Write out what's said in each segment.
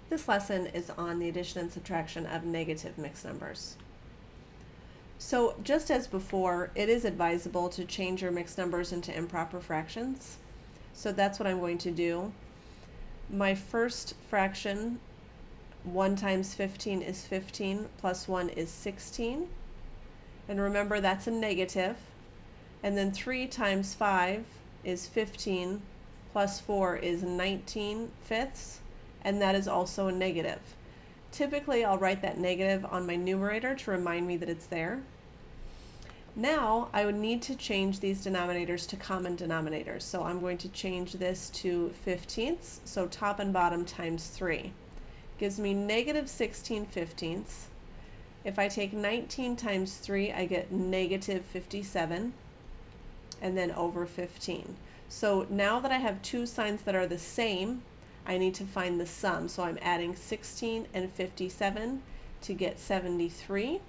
This lesson is on the addition and subtraction of negative mixed numbers. So just as before, it is advisable to change your mixed numbers into improper fractions. So that's what I'm going to do. My first fraction, 1 times 15 is 15, plus 1 is 16. And remember, that's a negative. And then 3 times 5 is 15, plus 4 is 19 fifths, and that is also a negative. Typically, I'll write that negative on my numerator to remind me that it's there. Now, I would need to change these denominators to common denominators. So I'm going to change this to 15ths, so top and bottom times 3. Gives me negative 16 fifteenths. If I take 19 times 3, I get negative 57, and then over 15. So now that I have two signs that are the same, I need to find the sum. So I'm adding 16 and 57 to get 73.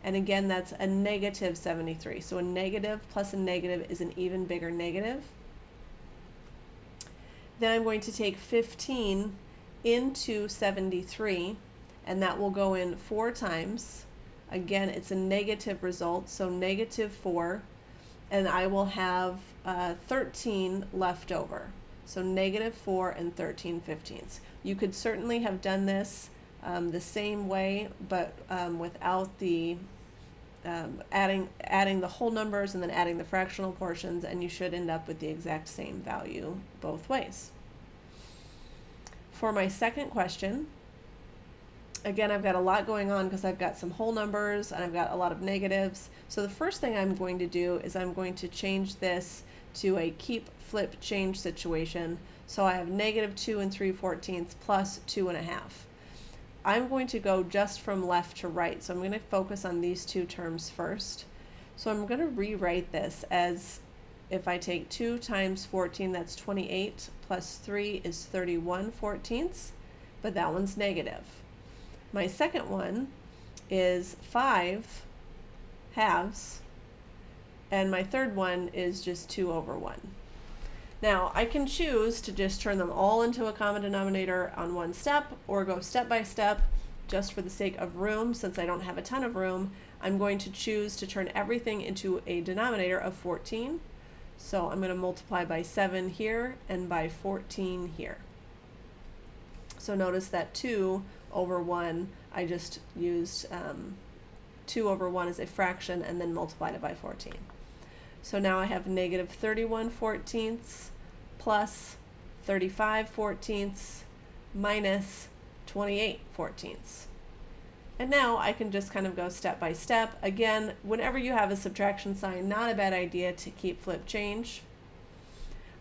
And again, that's a negative 73. So a negative plus a negative is an even bigger negative. Then I'm going to take 15 into 73, and that will go in 4 times. Again, it's a negative result, so negative 4, and I will have 13 left over. So negative 4 and 13 fifteenths. You could certainly have done this the same way, but without the adding the whole numbers and then adding the fractional portions, and you should end up with the exact same value both ways. For my second question, again, I've got a lot going on because I've got some whole numbers and I've got a lot of negatives. So the first thing I'm going to do is I'm going to change this to a keep, flip, change situation. So I have negative 2 and 3/14 plus 2.5. I'm going to go just from left to right. So I'm going to focus on these two terms first. So I'm going to rewrite this as, if I take 2 times 14, that's 28, plus 3 is 31/14, but that one's negative. My second one is 5 halves, and my third one is just 2 over 1. Now, I can choose to just turn them all into a common denominator on one step, or go step by step. Just for the sake of room, since I don't have a ton of room, I'm going to choose to turn everything into a denominator of 14. So I'm going to multiply by 7 here and by 14 here. So notice that 2 over 1, I just used 2 over 1 as a fraction and then multiplied it by 14. So now I have negative 31/14 plus 35/14 minus 28/14. And now I can just kind of go step by step. Again, whenever you have a subtraction sign, not a bad idea to keep, flip, change.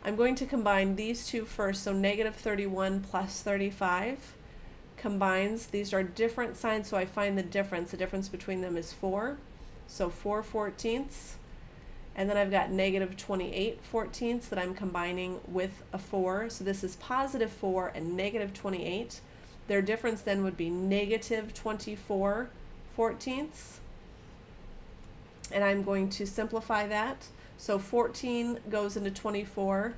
I'm going to combine these two first, so negative 31 plus 35 combines. These are different signs, so I find the difference. The difference between them is 4, so 4/14. And then I've got negative 28/14 that I'm combining with a 4. So this is positive 4 and negative 28. Their difference then would be negative 24/14. And I'm going to simplify that. So 14 goes into 24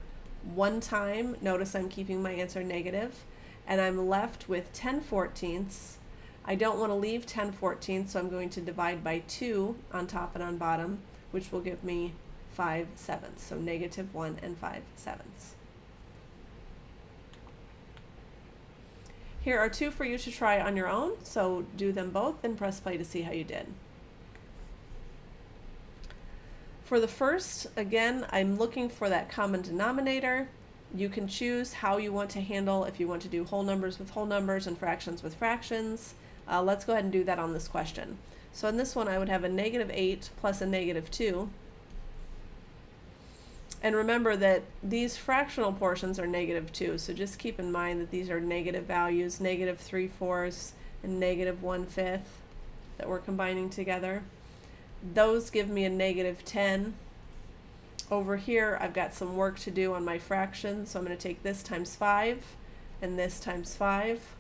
one time. Notice I'm keeping my answer negative. And I'm left with 10/14. I don't want to leave 10/14, so I'm going to divide by 2 on top and on bottom, which will give me 5/7. So negative 1 and 5/7. Here are two for you to try on your own, so do them both and press play to see how you did. For the first, again, I'm looking for that common denominator. You can choose how you want to handle, if you want to do whole numbers with whole numbers and fractions with fractions. Let's go ahead and do that on this question. So in this one, I would have a negative 8 plus a negative 2. And remember that these fractional portions are negative 2, so just keep in mind that these are negative values, negative 3/4 and negative 1/5 that we're combining together. Those give me a negative 10. Over here, I've got some work to do on my fractions, so I'm going to take this times 5 and this times 5.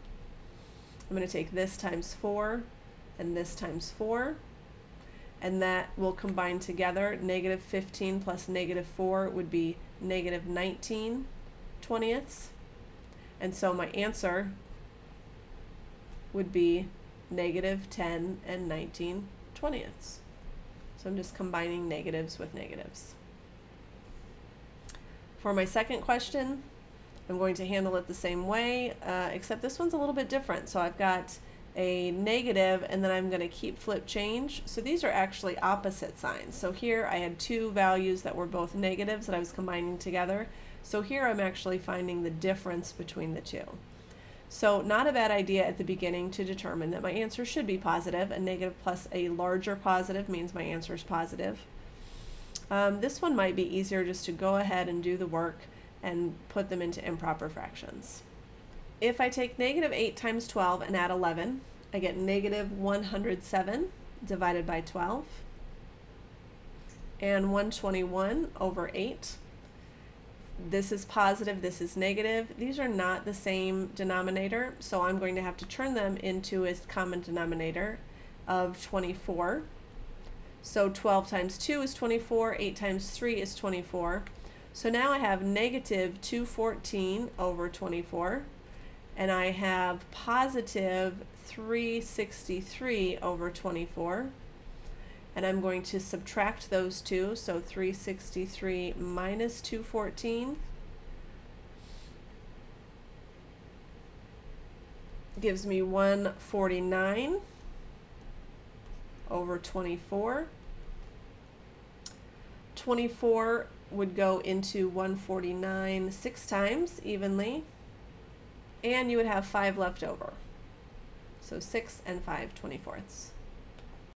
I'm going to take this times 4 and this times 4. And that will combine together. Negative 15 plus negative 4 would be negative 19/20. And so my answer would be negative 10 and 19/20. So I'm just combining negatives with negatives. For my second question, I'm going to handle it the same way, except this one's a little bit different. So I've got a negative, and then I'm going to keep flip change. So these are actually opposite signs. So here I had two values that were both negatives that I was combining together. So here I'm actually finding the difference between the two. So not a bad idea at the beginning to determine that my answer should be positive. A negative plus a larger positive means my answer is positive. This one might be easier just to go ahead and do the work and put them into improper fractions. If I take negative 8 times 12 and add 11, I get negative 107 divided by 12 and 121 over 8. This is positive, this is negative. These are not the same denominator, so I'm going to have to turn them into a common denominator of 24. So 12 times 2 is 24, 8 times 3 is 24. So now I have negative 214 over 24, and I have positive 363 over 24. And I'm going to subtract those two, so 363 minus 214 gives me 149 over 24. 24 would go into 149 6 times evenly, and you would have 5 left over. So 6 and 5/24.